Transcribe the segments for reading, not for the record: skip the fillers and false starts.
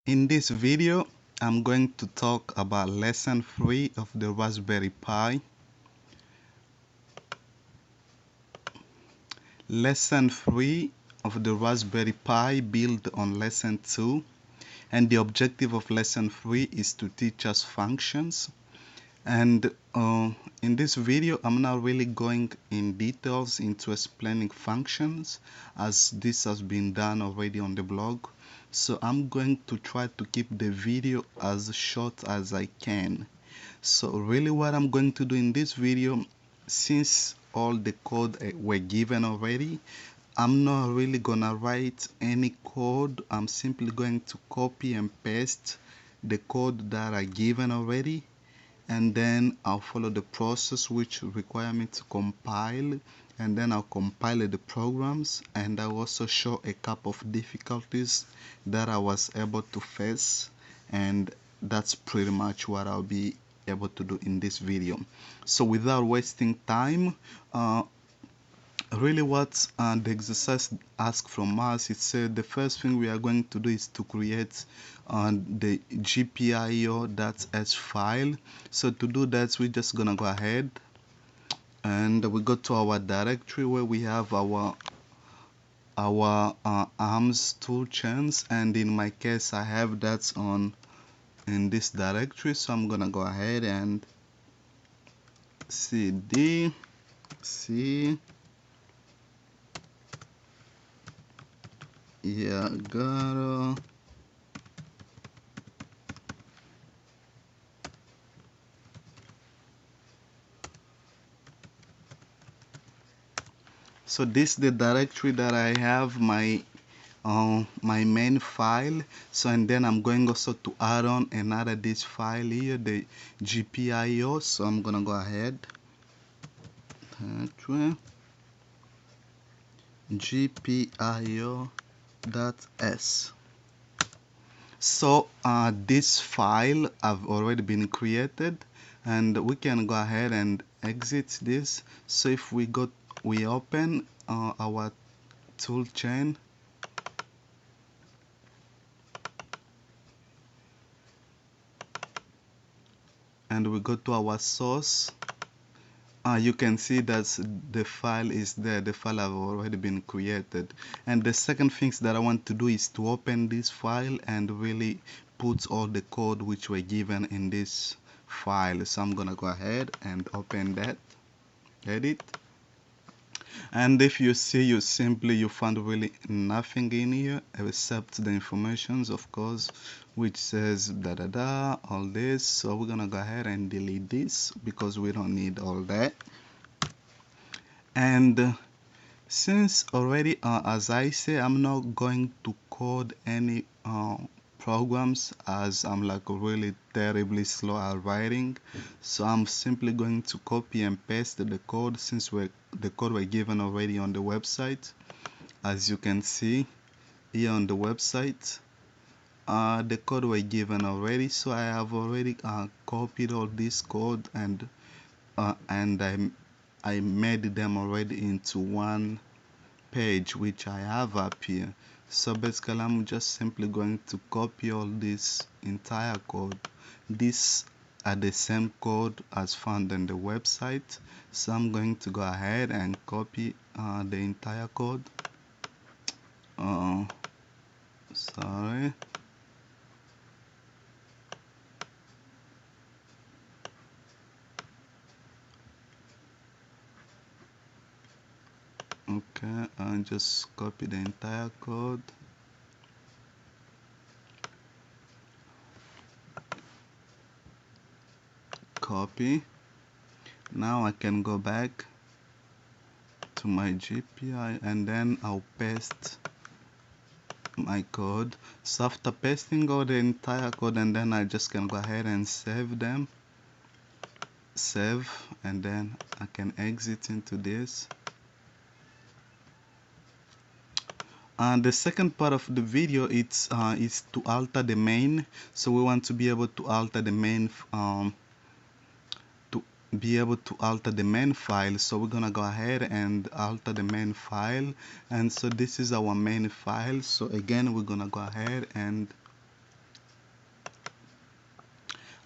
In this video, I'm going to talk about lesson 3 of the Raspberry Pi. Lesson 3 of the Raspberry Pi built on lesson 2, and the objective of lesson 3 is to teach us functions. And in this video, I'm not really going in details into explaining functions, as this has been done already on the blog. So I'm going to try to keep the video as short as I can. So really what I'm going to do in this video, since all the code were given already, I'm not really gonna write any code. I'm simply going to copy and paste the code that are given already, and then I'll follow the process which require me to compile, and then I'll compile the programs, and I'll also show a couple of difficulties that I was able to face, and that's pretty much what I'll be able to do in this video. So without wasting time, really what the exercise asks from us, it said the first thing we are going to do is to create the gpio.s file. So to do that, we're just gonna go ahead and we go to our directory where we have our arms toolchains, and in my case I have that on in this directory. So I'm gonna go ahead and cd c yeah gotta so this is the directory that I have my main file. So and then I'm going also to add on another this file here, the gpio. So I'm gonna go ahead gpio.s. So this file have already been created, and we can go ahead and exit this. So if we open our tool chain, and we go to our source, you can see that the file is there. The file have already been created. And the second things that I want to do is to open this file and really put all the code which were given in this file. So I'm gonna go ahead and open that, edit. And if you see, you find really nothing in here except the informations, of course, which says all this. So we're gonna go ahead and delete this because we don't need all that. And since already as I say, I'm not going to code any programs, as I'm like really terribly slow at writing. So I'm simply going to copy and paste the code, since the code were given already on the website. As you can see here on the website, the code were given already. So I have already copied all this code, and I made them already into one page which I have up here. So basically I'm just simply going to copy all this entire code. These are the same code as found on the website, so I'm going to go ahead and copy the entire code. Sorry. Okay, I'll just copy the entire code. Copy. Now I can go back to my GPI, and then I'll paste my code. So after pasting all the entire code, and then I just can go ahead and save them, and then I can exit into this. And the second part of the video, is to alter the main. So we want to be able to alter the main file. So we're gonna go ahead and alter the main file, and so this is our main file. So again, we're gonna go ahead and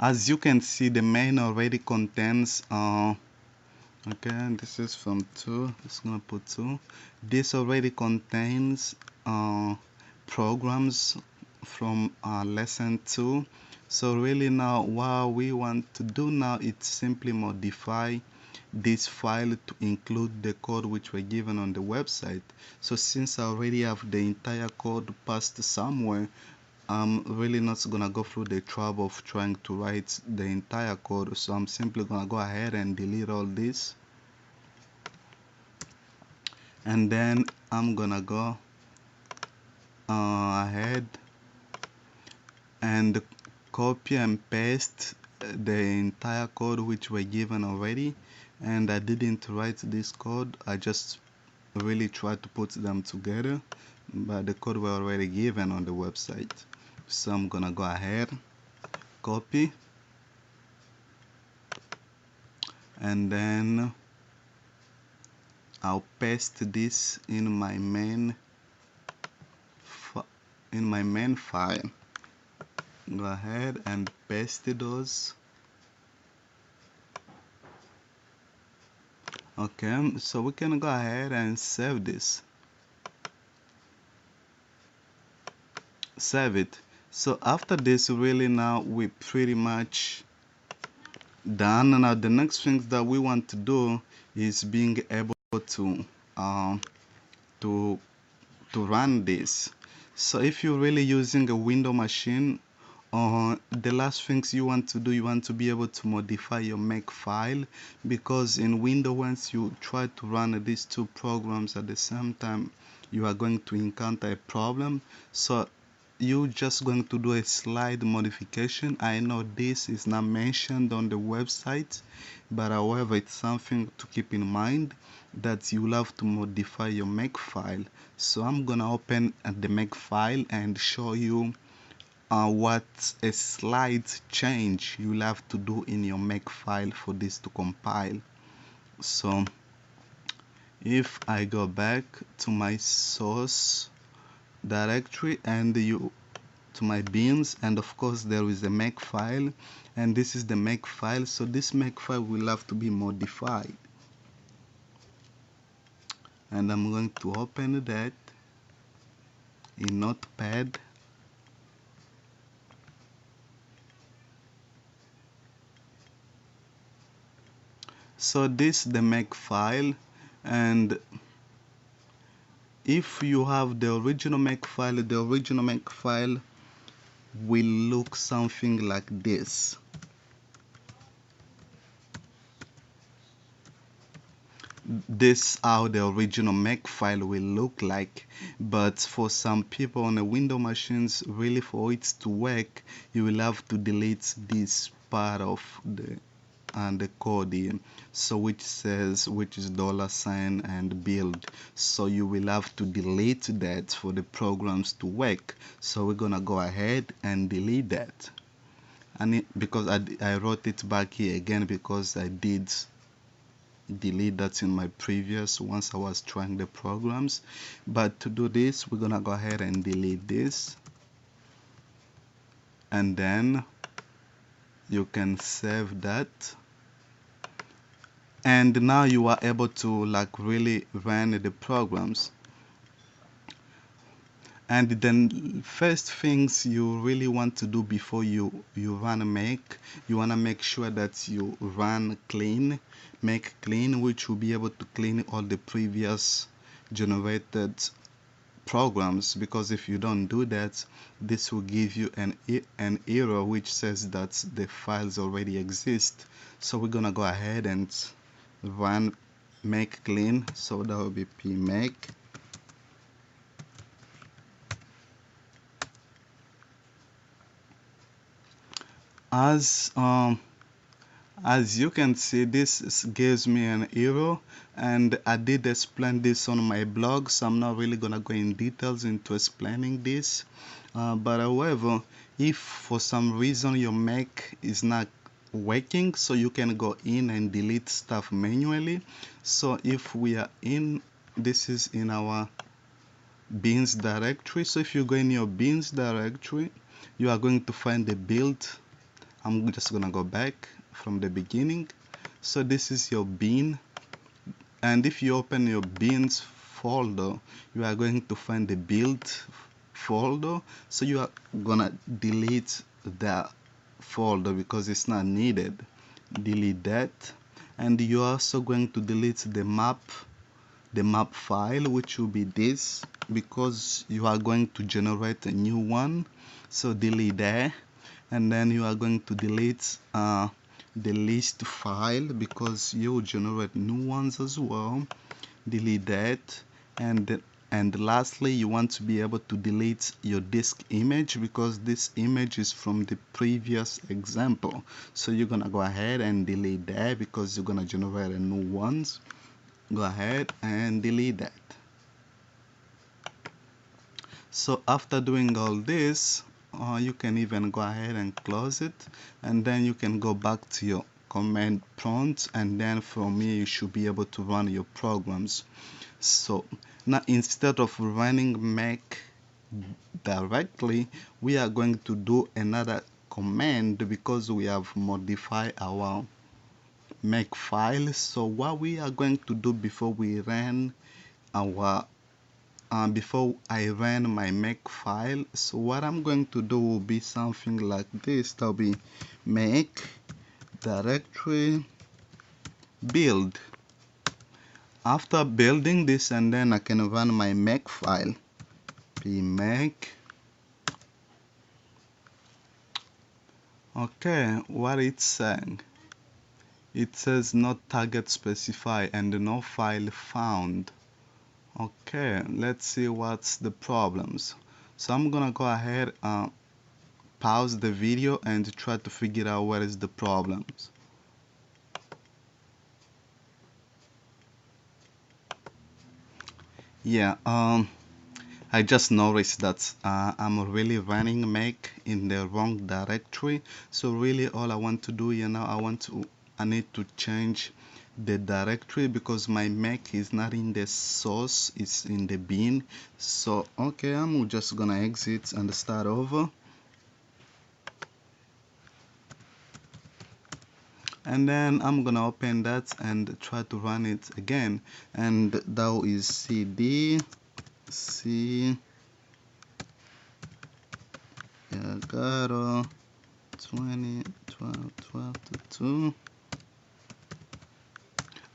As you can see, the main already contains okay, this is from 2, it's gonna put 2. This already contains programs from lesson 2. So really now what we want to do now is simply modify this file to include the code which were given on the website. So since I already have the entire code passed somewhere, I'm really not gonna go through the trouble of trying to write the entire code. So I'm simply gonna go ahead and delete all this, and then I'm gonna go ahead and copy and paste the entire code which were given already. And I didn't write this code, I just really tried to put them together, but the code were already given on the website. So I'm gonna go ahead, copy, and then I'll paste this in my main file. Go ahead and paste those. Okay, so we can go ahead and save this. Save it. So after this, really now we pretty much done. Now the next thing that we want to do is being able to to run this. So if you're really using a window machine, the last things you want to do, you want to be able to modify your make file, because in window, once you try to run these two programs at the same time, you are going to encounter a problem. So you just going to do a slide modification. I know this is not mentioned on the website, but however, it's something to keep in mind, that you'll have to modify your make file. So I'm gonna open the make file and show you what a slight change you'll have to do in your make file for this to compile. So if I go back to my source directory and to my bins, and of course there is a make file, and this is the make file. So this make file will have to be modified, and I'm going to open that in Notepad. So this is the make file, and if you have the original make file, the original make file will look something like this. This how the original make file will look like, but for some people on the window machines, really for it to work, you will have to delete this part of the code here, so which is $ and build. So you will have to delete that for the programs to work. So we're gonna go ahead and delete that, and because I wrote it back here again because I did delete that in my previous once I was trying the programs. But to do this, we're gonna go ahead and delete this, and then you can save that, and now you are able to like really run the programs. And then first things you really want to do before you run a make, you want to make sure that you run clean, make clean, which will be able to clean all the previous generated programs, because if you don't do that, this will give you an error which says that the files already exist. So we're gonna go ahead and run make clean. So that will be pmake. As you can see, this gives me an error, and I did explain this on my blog, so I'm not really gonna go in details into explaining this. But however, if for some reason your Mac is not working, so you can go in and delete stuff manually. So if we are in, this is in our bins directory. So if you go in your bins directory, you are going to find the build I'm just gonna go back from the beginning. So this is your bin, and if you open your bins folder, you are going to find the build folder. So you are gonna delete that folder because it's not needed. Delete that. And you're also going to delete the map file, which will be this, because you are going to generate a new one. So delete that. And then you are going to delete the list file because you will generate new ones as well. Delete that. And lastly, you want to be able to delete your disk image because this image is from the previous example. So you're gonna go ahead and delete that because you're gonna generate a new ones. Go ahead and delete that. So after doing all this, you can even go ahead and close it, and then you can go back to your command prompt, and then from here you should be able to run your programs. So now instead of running make directly, we are going to do another command because we have modified our make file. So what we are going to do before we run our before I run my make file, so what I'm going to do will be something like this. That'll be make directory build. After building this, and then I can run my make file, make. Okay, what it's saying, it says no target specified and no file found. Okay, let's see what's the problems. So I'm gonna go ahead and pause the video and try to figure out what is the problems. Yeah, I just noticed that I'm really running make in the wrong directory. So really all I want to do, I need to change the directory because my make is not in the source, it's in the bin. So okay, I'm just gonna exit and start over. And then I'm gonna open that and try to run it again, and that is cd c Yagaro 20 12 12 to 2.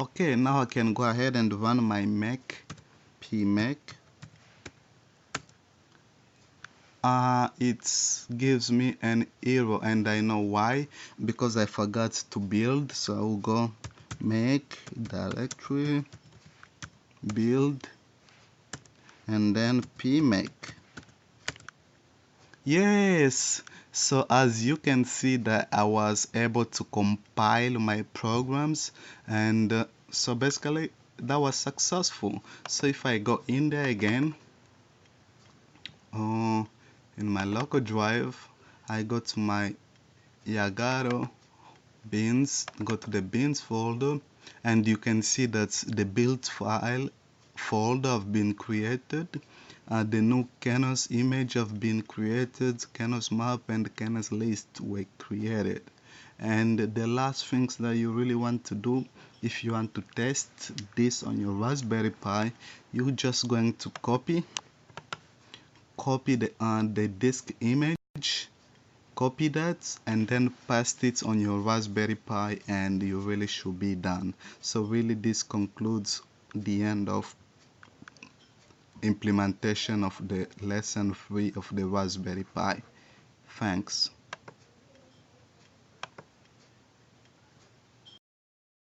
Okay, now I can go ahead and run my make pmake. It gives me an error, and I know why, because I forgot to build. So I will go make directory build and then pmake. Yes, so as you can see that I was able to compile my programs, and so basically that was successful. So if I go in there again, uh, in my local drive, I go to my Yagaro bins, go to the bins folder, and you can see that the build file folder have been created. The new canvas image have been created, canvas map and canvas list were created. And the last things that you really want to do, if you want to test this on your Raspberry Pi, you're just going to copy the disk image, copy that, and then paste it on your Raspberry Pi, and you really should be done. So really this concludes the end of implementation of the lesson 3 of the Raspberry Pi. Thanks.